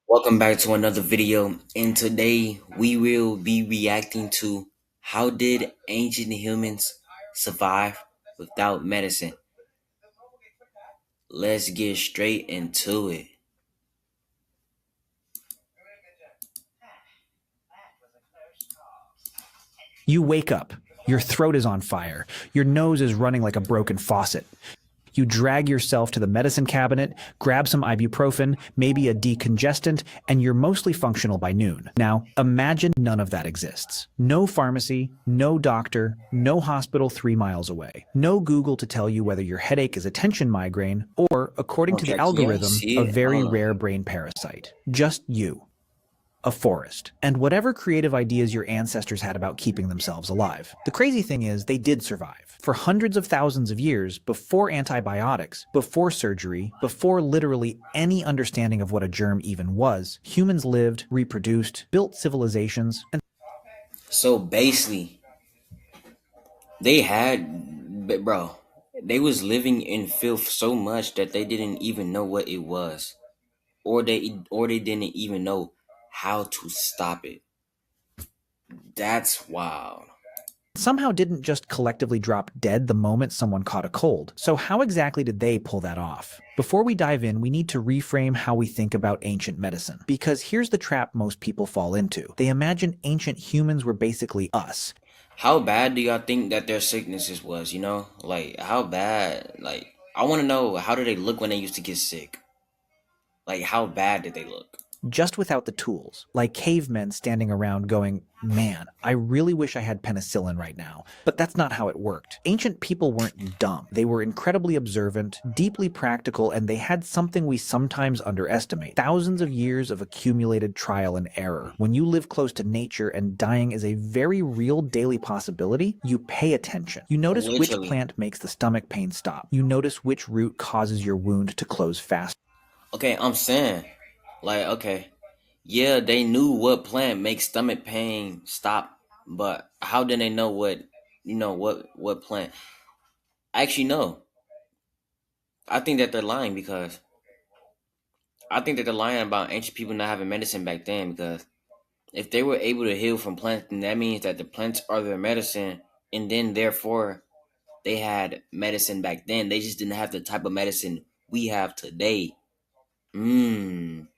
Welcome back to another video, and today we will be reacting to how did ancient humans survive without medicine. Let's get straight into it. You wake up. Your throat is on fire. Your nose is running like a broken faucet. You drag yourself to the medicine cabinet, grab some ibuprofen, maybe a decongestant, and you're mostly functional by noon. Now, imagine none of that exists. No pharmacy, no doctor, no hospital 3 miles away. No Google to tell you whether your headache is a tension migraine or, according to the Okay, can y'all algorithm, see a it? very rare brain parasite. Just you. A forest, and whatever creative ideas your ancestors had about keeping themselves alive. The crazy thing is, they did survive. For hundreds of thousands of years, before antibiotics, before surgery, before literally any understanding of what a germ even was, humans lived, reproduced, built civilizations, and So basically, they had, bro, they was living in filth so much that they didn't even know what it was, or they didn't even know how to stop it. That's wild. somehow didn't just collectively drop dead the moment someone caught a cold. So how exactly did they pull that off? Before we dive in, we need to reframe how we think about ancient medicine. Because here's the trap most people fall into. They imagine ancient humans were basically us. How bad do y'all think that their sicknesses was, Like how bad, like I wanna know, how did they look when they used to get sick? Like how bad did they look? Just without the tools, like cavemen standing around going, man, I really wish I had penicillin right now. But that's not how it worked. Ancient people weren't dumb. They were incredibly observant, deeply practical, and they had something we sometimes underestimate. Thousands of years of accumulated trial and error. When you live close to nature and dying is a very real daily possibility, you pay attention. You notice which Literally. plant makes the stomach pain stop. You notice which root causes your wound to close fast. Okay, I'm saying, like, okay, yeah, they knew what plant makes stomach pain stop, but how did they know what plant? Actually, no. I think that they're lying because I think that they're lying about ancient people not having medicine back then because if they were able to heal from plants, then that means that the plants are their medicine, and then therefore they had medicine back then. They just didn't have the type of medicine we have today. Mmm.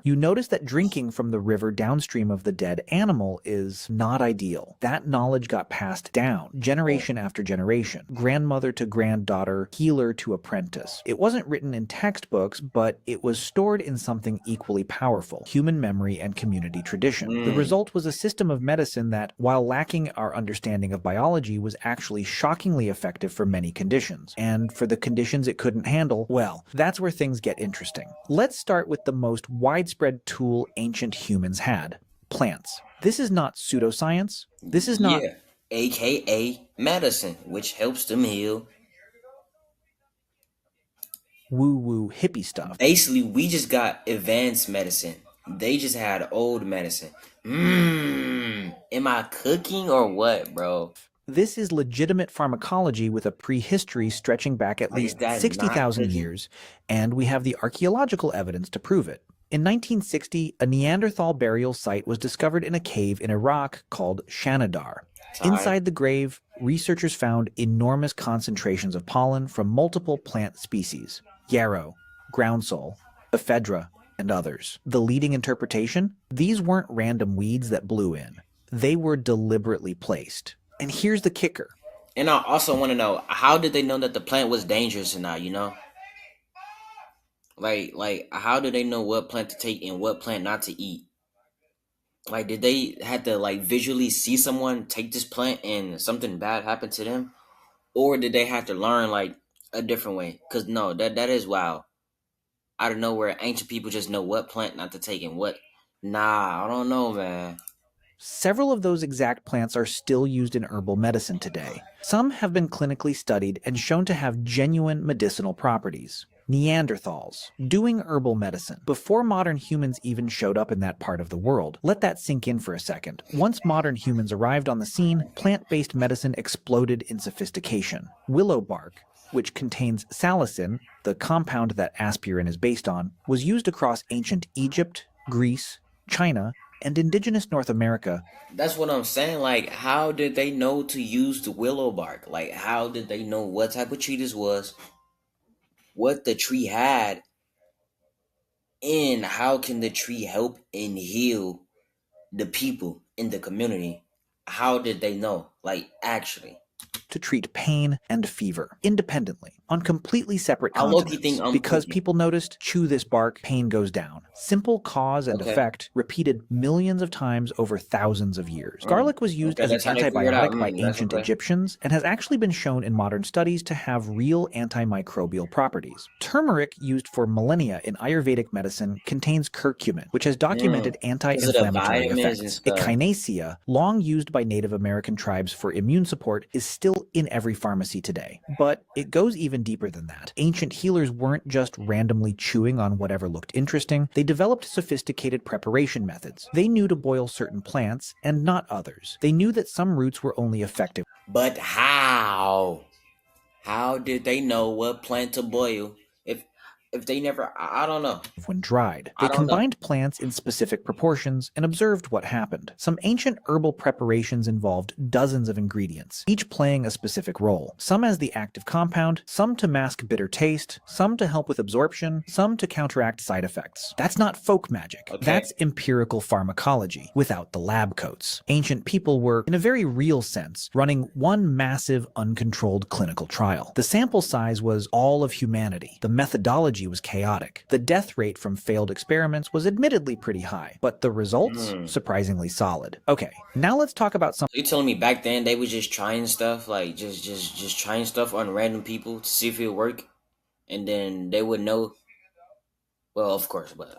You notice that drinking from the river downstream of the dead animal is not ideal. That knowledge got passed down, generation after generation, grandmother to granddaughter, healer to apprentice. It wasn't written in textbooks, but it was stored in something equally powerful, human memory and community tradition. The Mm. result was a system of medicine that, while lacking our understanding of biology, was actually shockingly effective for many conditions. And for the conditions it couldn't handle, well, that's where things get interesting. Let's start with the most widespread tool ancient humans had: plants. This is not pseudoscience. This is not Yeah. AKA medicine, which helps them heal. woo-woo hippie stuff. Basically, we just got advanced medicine. They just had old medicine. Mmm. Am I cooking or what, bro? This is legitimate pharmacology with a prehistory stretching back at Like, is least that not 60,000 cooking? years, and we have the archaeological evidence to prove it. In 1960, a Neanderthal burial site was discovered in a cave in Iraq called Shanidar. Alright. Inside the grave, researchers found enormous concentrations of pollen from multiple plant species: yarrow, groundsel, ephedra, and others. The leading interpretation? These weren't random weeds that blew in. They were deliberately placed. And here's the kicker. And I also want to know, how did they know that the plant was dangerous or not? Like how do they know what plant to take and what plant not to eat? Like, did they have to like visually see someone take this plant and something bad happened to them, or did they have to learn like a different way? Cause no, that is wild. Out of nowhere, ancient people just know what plant not to take and what. Nah, I don't know, man. Several of those exact plants are still used in herbal medicine today. Some have been clinically studied and shown to have genuine medicinal properties. Neanderthals, doing herbal medicine, before modern humans even showed up in that part of the world. Let that sink in for a second. Once modern humans arrived on the scene, plant-based medicine exploded in sophistication. Willow bark, which contains salicin, the compound that aspirin is based on, was used across ancient Egypt, Greece, China, and indigenous North America. That's what I'm saying. Like, how did they know to use the willow bark? Like, how did they know what type of tree this was, what the tree had, and how can the tree help and heal the people in the community? How did they know? Like, actually, To treat pain and fever independently on completely separate I low key continents think I'm because tweaking. people noticed chew this bark, pain goes down. Simple cause and Okay. effect repeated millions of times over thousands of years. Garlic was used Okay, as an that's how they figured out. antibiotic by That's ancient okay. Egyptians and has actually been shown in modern studies to have real antimicrobial properties. Turmeric, used for millennia in Ayurvedic medicine, contains curcumin, which has documented Because of the anti-inflammatory vitamins and effects. stuff. Echinacea, long used by Native American tribes for immune support, is still in every pharmacy today. But it goes even deeper than that. Ancient healers weren't just randomly chewing on whatever looked interesting. They developed sophisticated preparation methods. They knew to boil certain plants and not others. They knew that some roots were only effective. But how? How did they know what plant to boil? If they never, I don't know. When dried. I They don't know. combined plants in specific proportions and observed what happened. Some ancient herbal preparations involved dozens of ingredients, each playing a specific role. Some as the active compound, some to mask bitter taste, some to help with absorption, some to counteract side effects. That's not folk magic. Okay. That's empirical pharmacology without the lab coats. Ancient people were, in a very real sense, running one massive, uncontrolled clinical trial. The sample size was all of humanity. The methodology was chaotic. The death rate from failed experiments was admittedly pretty high, but the results surprisingly solid. Okay, now let's talk about some. You telling me back then they was just trying stuff, like just trying stuff on random people to see if it would work, and then they would know. Well, of course, but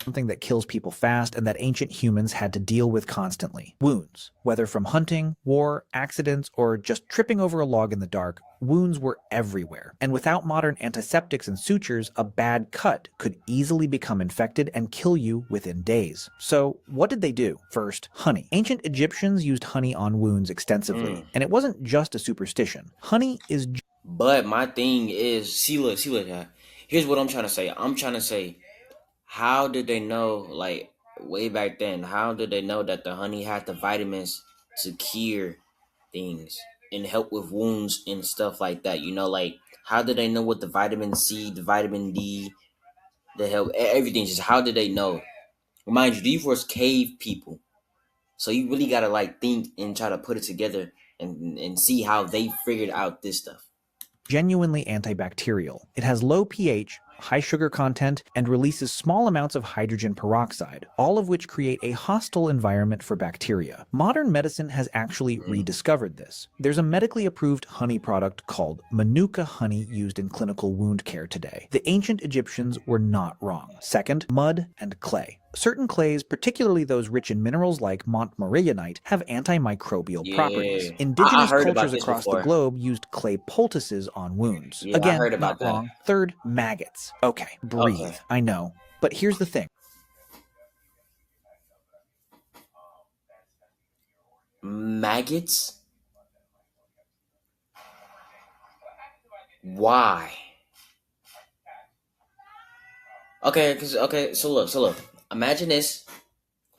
Something that kills people fast and that ancient humans had to deal with constantly. Wounds. Whether from hunting, war, accidents, or just tripping over a log in the dark, wounds were everywhere. And without modern antiseptics and sutures, a bad cut could easily become infected and kill you within days. So what did they do? First, honey. Ancient Egyptians used honey on wounds extensively. And it wasn't just a superstition. Honey is. But my thing is, see, look, here's what I'm trying to say. I'm trying to say, how did they know, like, way back then, how did they know that the honey had the vitamins to cure things and help with wounds and stuff like that? You know, like, how did they know what the vitamin C, the vitamin D, the help, everything? Just how did they know? Remind you, these were cave people. So you really gotta, like, think and try to put it together and see how they figured out this stuff. Genuinely antibacterial. It has low pH, high sugar content, and releases small amounts of hydrogen peroxide, all of which create a hostile environment for bacteria. Modern medicine has actually rediscovered this. There's a medically approved honey product called Manuka honey used in clinical wound care today. The ancient Egyptians were not wrong. Second, mud and clay. Certain clays, particularly those rich in minerals like Montmorillonite, have antimicrobial properties. I Indigenous heard about cultures this across the before. globe used clay poultices on wounds. Yeah, I Again, heard about not that. wrong. Third, maggots. Okay, breathe. Okay. I know. But here's the thing. Maggots? Why? So look. Imagine this.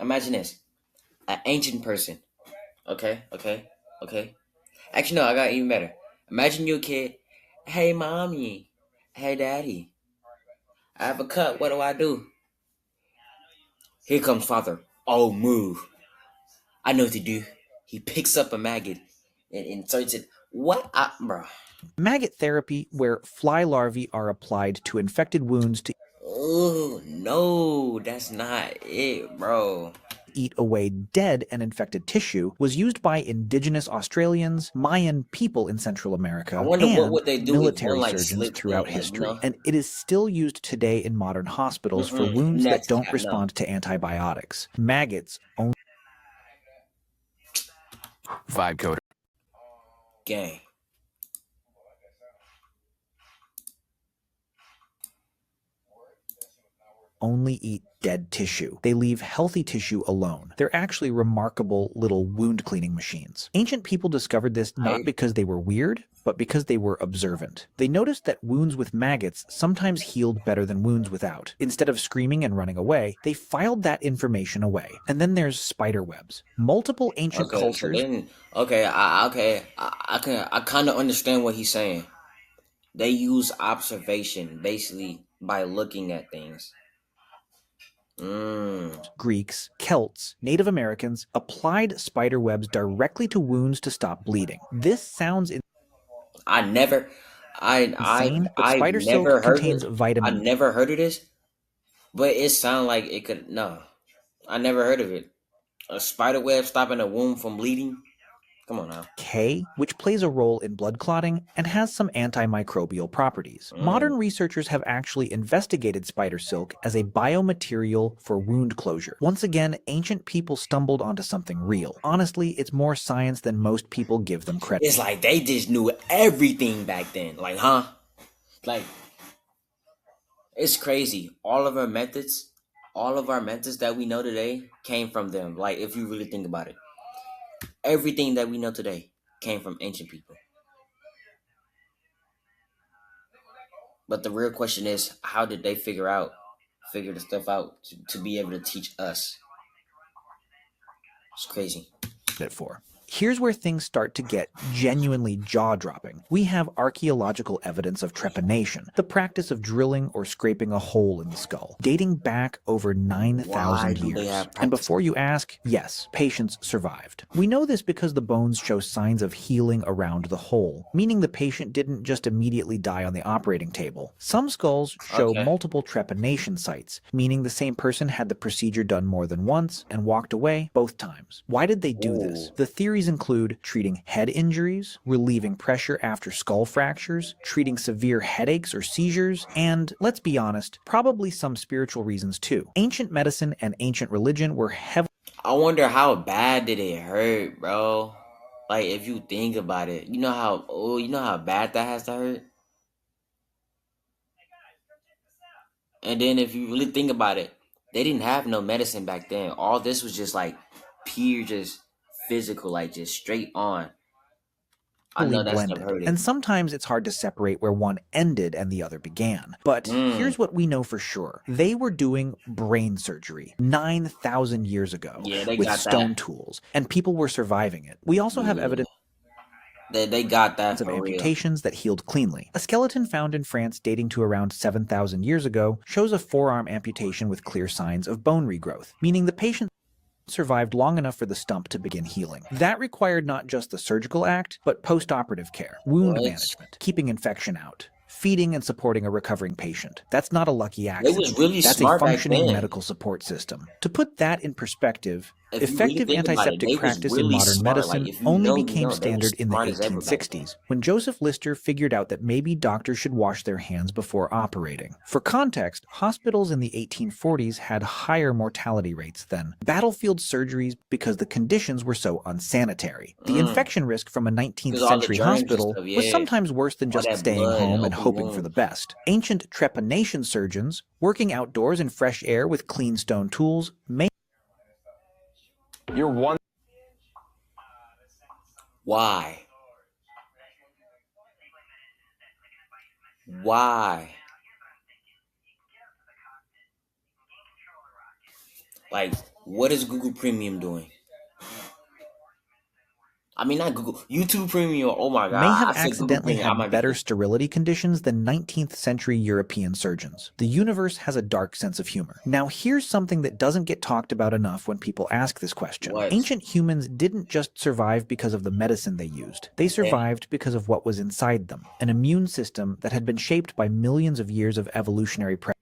Imagine this. An ancient person. Okay. Actually, no, I got even better. Imagine you a kid. Hey, mommy. Hey, daddy. I have a cut. What do I do? Here comes father. Oh, move. I know what to do. He picks up a maggot and inserts it. What? Bro. Maggot therapy, where fly larvae are applied to infected wounds to Oh, no. That's not it, bro. eat away dead and infected tissue, was used by indigenous Australians, Mayan people in Central America, I wonder what and would they do if one military like surgeons slipped throughout in, like, history. And it is still used today in modern hospitals for wounds that don't no. respond to antibiotics. Maggots only Vibe code. Gang. only eat dead tissue. They leave healthy tissue alone. They're actually remarkable little wound cleaning machines. Ancient people discovered this not because they were weird, but because they were observant. They noticed that wounds with maggots sometimes healed better than wounds without. Instead of screaming and running away, they filed that information away. And then there's spider webs. Multiple ancient Okay, so cultures. then I kind of understand what he's saying. They use observation basically by looking at things. Greeks, Celts, Native Americans applied spider webs directly to wounds to stop bleeding. This sounds I never, insane, but I've spider never silk heard contains it. I vitamin never heard of this, but it sounds like it could. No, I never heard of it. A spider web stopping a wound from bleeding. Come on now. K, which plays a role in blood clotting and has some antimicrobial properties. Modern researchers have actually investigated spider silk as a biomaterial for wound closure. Once again, ancient people stumbled onto something real. Honestly, it's more science than most people give them credit. It's like they just knew everything back then. Like, huh? Like, it's crazy. All of our methods that we know today came from them. Like, if you really think about it, everything that we know today came from ancient people. But the real question is, how did they figure the stuff out to be able to teach us? It's crazy. For. Here's where things start to get genuinely jaw-dropping. We have archaeological evidence of trepanation, the practice of drilling or scraping a hole in the skull, dating back over 9,000 years. And before you ask, yes, patients survived. We know this because the bones show signs of healing around the hole, meaning the patient didn't just immediately die on the operating table. Some skulls show multiple trepanation sites, meaning the same person had the procedure done more than once and walked away both times. Why did they do this? The theories include treating head injuries, relieving pressure after skull fractures, treating severe headaches or seizures, and, let's be honest, probably some spiritual reasons too. Ancient medicine and ancient religion were heavily... I wonder how bad did it hurt, bro? Like, if you think about it, you know how bad that has to hurt? And then if you really think about it, they didn't have no medicine back then. All this was just like pure, just physical, like just straight on. I know that stuff hurted. And sometimes it's hard to separate where one ended and the other began. But here's what we know for sure. They were doing brain surgery 9,000 years ago with stone tools, and people were surviving it. We also have evidence they got that of amputations that healed cleanly. A skeleton found in France dating to around 7,000 years ago shows a forearm amputation with clear signs of bone regrowth, meaning the patient survived long enough for the stump to begin healing. That required not just the surgical act, but post-operative care, wound management, keeping infection out, feeding and supporting a recovering patient. That's not a lucky accident. That's a functioning medical support system. To put that in perspective, effective antiseptic practice in modern medicine only became standard in the 1860s, when Joseph Lister figured out that maybe doctors should wash their hands before operating. For context, hospitals in the 1840s had higher mortality rates than battlefield surgeries because the conditions were so unsanitary. The infection risk from a 19th century hospital was sometimes worse than just staying home and hoping for the best. Ancient trepanation surgeons, working outdoors in fresh air with clean stone tools, Why? Why? Like, what is Google Premium doing? I mean, not Google. YouTube Premium, oh my God. May have accidentally had better sterility conditions than 19th century European surgeons. The universe has a dark sense of humor. Now here's something that doesn't get talked about enough when people ask this question. Ancient humans didn't just survive because of the medicine they used. They survived because of what was inside them. An immune system that had been shaped by millions of years of evolutionary pressure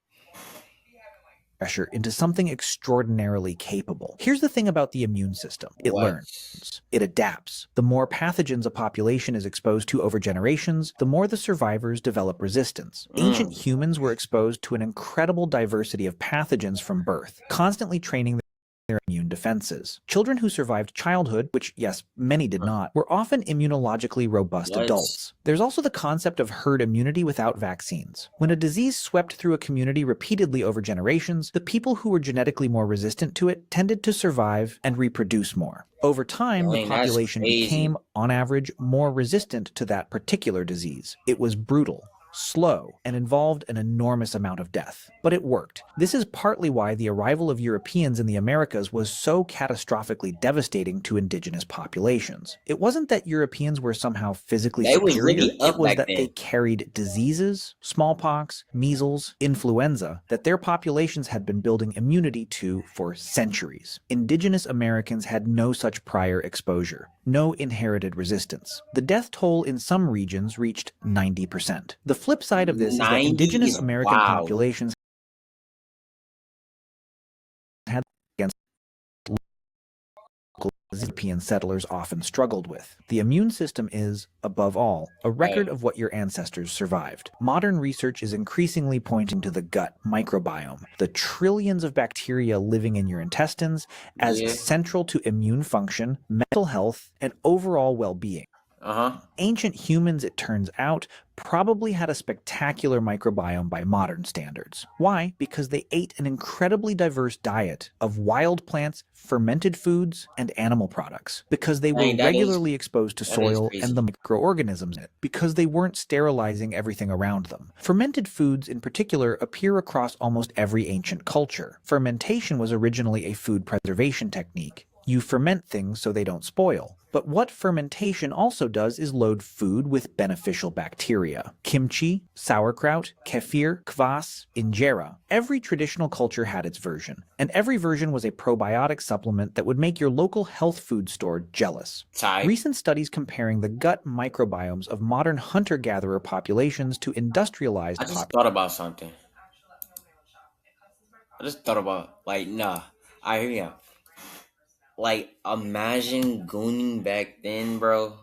into something extraordinarily capable. Here's the thing about the immune system. It learns. It adapts. The more pathogens a population is exposed to over generations, the more the survivors develop resistance. Ancient humans were exposed to an incredible diversity of pathogens from birth, constantly training their immune immune defenses. Children who survived childhood, which, yes, many did not, were often immunologically robust What? adults. There's also the concept of herd immunity without vaccines. When a disease swept through a community repeatedly over generations, the people who were genetically more resistant to it tended to survive and reproduce more. Over time, the Dang, that's population crazy. became, on average, more resistant to that particular disease. It was brutal, slow, and involved an enormous amount of death. But it worked. This is partly why the arrival of Europeans in the Americas was so catastrophically devastating to indigenous populations. It wasn't that Europeans were somehow physically They was superior, really it up was back that they then. carried diseases, smallpox, measles, influenza, that their populations had been building immunity to for centuries. Indigenous Americans had no such prior exposure, no inherited resistance. The death toll in some regions reached 90%. The flip side of this is that 90 indigenous is American wild. populations had against local European settlers often struggled with. The immune system is, above all, a Right. record of what your ancestors survived. Modern research is increasingly pointing to the gut microbiome, the trillions of bacteria living in your intestines, as Yeah. central to immune function, mental health, and overall well-being. Uh-huh. Ancient humans, it turns out, probably had a spectacular microbiome by modern standards. Why? Because they ate an incredibly diverse diet of wild plants, fermented foods, and animal products. Because they were Dang, that is regularly exposed to that is soil and the crazy. microorganisms in it. Because they weren't sterilizing everything around them. Fermented foods, in particular, appear across almost every ancient culture. Fermentation was originally a food preservation technique. You ferment things so they don't spoil. But what fermentation also does is load food with beneficial bacteria. Kimchi, sauerkraut, kefir, kvass, injera. Every traditional culture had its version, and every version was a probiotic supplement that would make your local health food store jealous. Type. Recent studies comparing the gut microbiomes of modern hunter-gatherer populations to industrialized I just thought about something. I just thought about nah. I hear ya. Like imagine gooning back then, bro.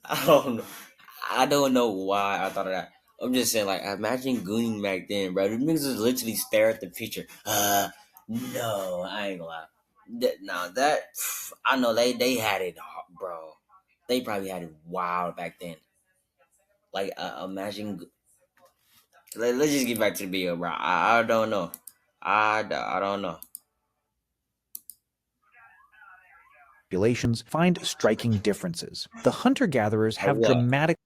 I don't know. I don't know why I thought of that. I'm just saying, like, imagine gooning back then, bro. The niggas just literally stare at the picture. No, I ain't gonna lie. Now that I know they had it, bro. They probably had it wild back then. Like, imagine. Let's just get back to the video, bro. I don't know. I don't know. populations find striking differences. The hunter-gatherers Oh have yeah. dramatically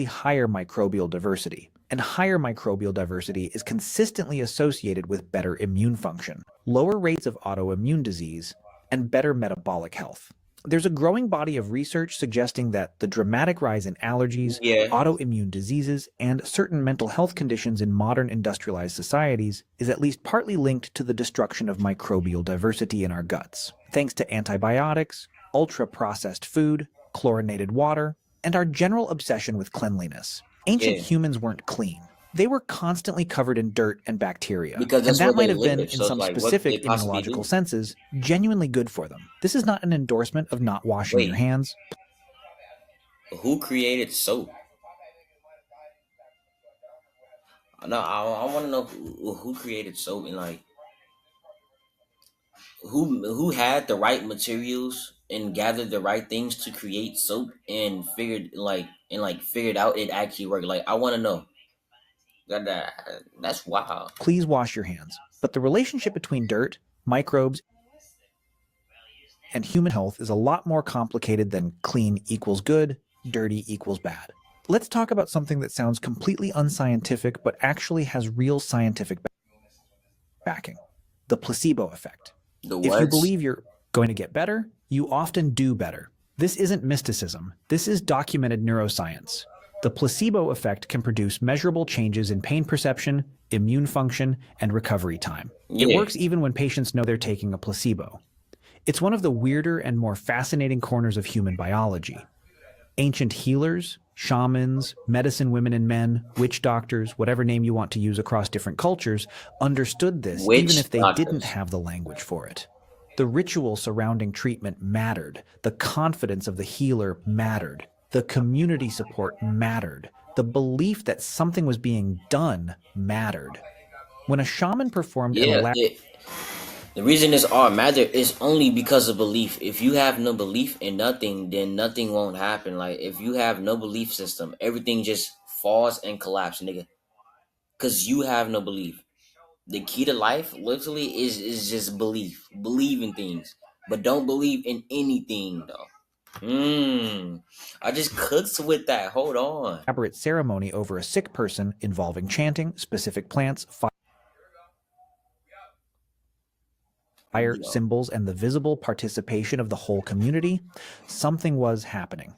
higher microbial diversity, and higher microbial diversity is consistently associated with better immune function, lower rates of autoimmune disease, and better metabolic health. There's a growing body of research suggesting that the dramatic rise in allergies, Yeah. autoimmune diseases, and certain mental health conditions in modern industrialized societies is at least partly linked to the destruction of microbial diversity in our guts, thanks to antibiotics, ultra-processed food, chlorinated water, and our general obsession with cleanliness. Ancient Yeah. humans weren't clean. They were constantly covered in dirt and bacteria, Because and that's where that might they have been, live. in So it's some like, what could they specific possibly immunological do? senses, genuinely good for them. This is not an endorsement of not washing your Wait, hands. who created soap? No, I want to know who created soap and like who had the right materials and gathered the right things to create soap and figured out it actually worked. Like I want to know that's wild. Please wash your hands. But the relationship between dirt, microbes, and human health is a lot more complicated than clean equals good, dirty equals bad. Let's talk about something that sounds completely unscientific but actually has real scientific backing: the placebo effect. The If you what? believe you're going to get better, you often do better. This isn't mysticism. This is documented neuroscience. The placebo effect can produce measurable changes in pain perception, immune function, and recovery time. It Yeah. works even when patients know they're taking a placebo. It's one of the weirder and more fascinating corners of human biology. Ancient healers, shamans, medicine women and men, witch doctors, whatever name you want to use across different cultures, understood this even Witch if they didn't doctors. have the language for it. The ritual surrounding treatment mattered. The confidence of the healer mattered. The community support mattered. The belief that something was being done mattered. When a shaman performed an Yeah. elaborate The reason this all matter is only because of belief. If you have no belief in nothing, then nothing won't happen. Like if you have no belief system, everything just falls and collapses, nigga. Cause you have no belief. The key to life, literally, is just belief. Believe in things, but don't believe in anything though. I just cooked with that. Hold on. elaborate ceremony over a sick person involving chanting, specific plants, fire, Yo, symbols, and the visible participation of the whole community, something was happening.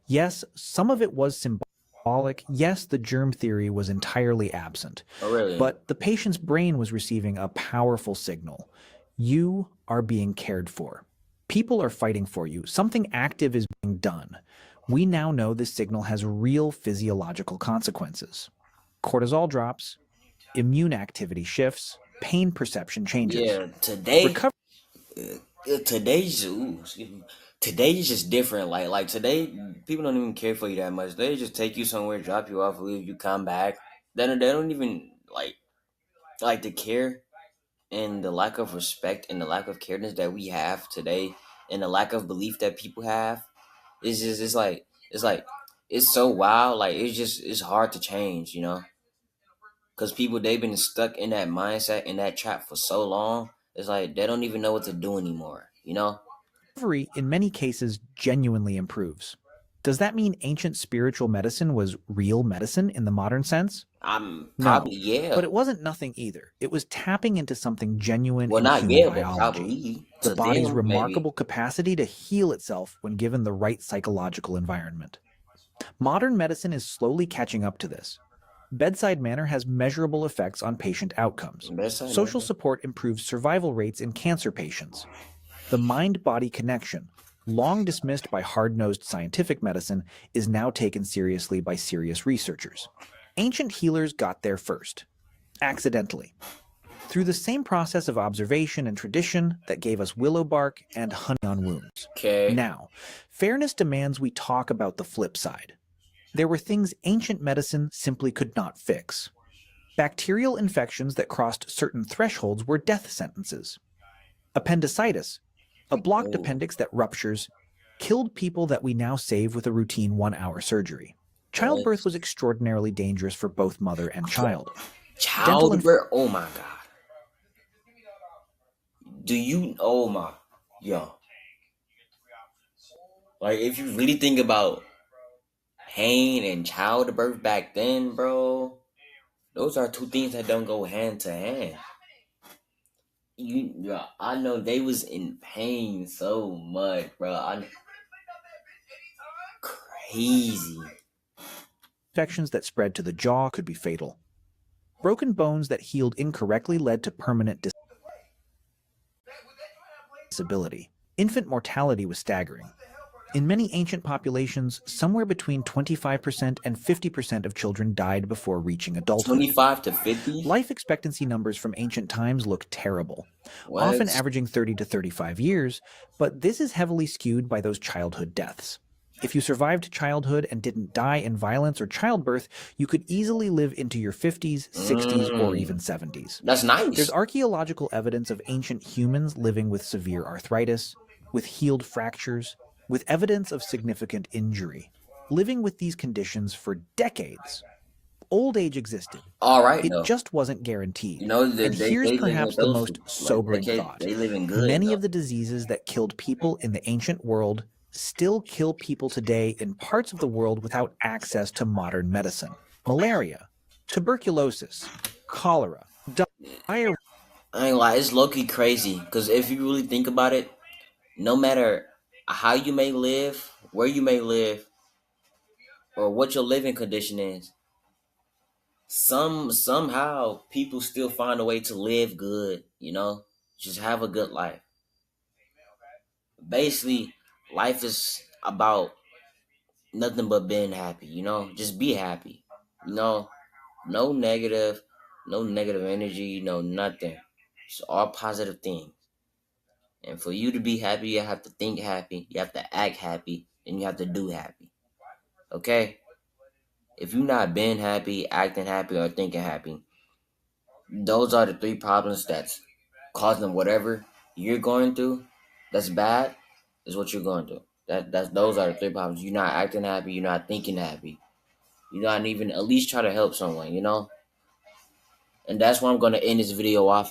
Yes, some of it was symbolic. Yes, the germ theory was entirely absent. oh really? But the patient's brain was receiving a powerful signal. You are being cared for. People are fighting for you. Something active is being done. We now know this signal has real physiological consequences. Cortisol drops, immune activity shifts, pain perception changes. Yeah. Today, Recovery today's excuse me. Today's just different. Like today, people don't even care for you that much. They just take you somewhere, drop you off, leave you, come back. They don't even like the care and the lack of respect and the lack of careness that we have today, and the lack of belief that people have. It's like it's so wild. Like it's hard to change. Because people they've been stuck in that mindset in that trap for so long. It's like they don't even know what to do anymore. in many cases genuinely improves. Does that mean ancient spiritual medicine was real medicine in the modern sense? I'm No. probably, yeah. But it wasn't nothing either. It was tapping into something genuine Well, in not human yeah, but biology, probably the to body's them maybe. remarkable capacity to heal itself when given the right psychological environment. Modern medicine is slowly catching up to this. Bedside manner has measurable effects on patient outcomes. Best I Social know. support improves survival rates in cancer patients. The mind-body connection, long dismissed by hard-nosed scientific medicine, is now taken seriously by serious researchers. Ancient healers got there first, accidentally, through the same process of observation and tradition that gave us willow bark and honey on wounds. Okay. Now, fairness demands we talk about the flip side. There were things ancient medicine simply could not fix. Bacterial infections that crossed certain thresholds were death sentences. Appendicitis, a blocked Oh, appendix that ruptures, killed people that we now save with a routine 1 hour surgery. Childbirth what? was extraordinarily dangerous for both mother and child. Dental Childbirth. Oh my god. Do you? Oh my. Yo. Like if you really think about pain and childbirth back then, bro, those are two things that don't go hand to hand. Yeah, I know they was in pain so much, bro. Crazy. infections that spread to the jaw could be fatal. Broken bones that healed incorrectly led to permanent disability. Infant mortality was staggering. In many ancient populations, somewhere between 25% and 50% of children died before reaching adulthood. 25 to 50. Life expectancy numbers from ancient times look terrible, What? often averaging 30 to 35 years, but this is heavily skewed by those childhood deaths. If you survived childhood and didn't die in violence or childbirth, you could easily live into your 50s, 60s, or even 70s. That's There's nice. archaeological evidence of ancient humans living with severe arthritis, with healed fractures, with evidence of significant injury, living with these conditions for decades. Old age existed. All right, It though. just wasn't guaranteed. They And here's they living with perhaps the those most like sobering thought. they living good Many though. of the diseases that killed people in the ancient world still kill people today in parts of the world without access to modern medicine. Malaria, tuberculosis, cholera, diarrhea. I ain't lie, it's low key crazy. Cause if you really think about it, no matter how you may live, where you may live, or what your living condition is, somehow people still find a way to live good. Just have a good life. Basically, life is about nothing but being happy. Just be happy. You know, no negative, no negative energy. Nothing. It's all positive things. And for you to be happy, you have to think happy, you have to act happy, and you have to do happy. Okay? If you're not being happy, acting happy, or thinking happy, those are the three problems that's causing whatever you're going through that's bad is what you're going through. That's those are the three problems. You're not acting happy, you're not thinking happy. You're not even at least try to help someone, you know? And that's why I'm gonna end this video off.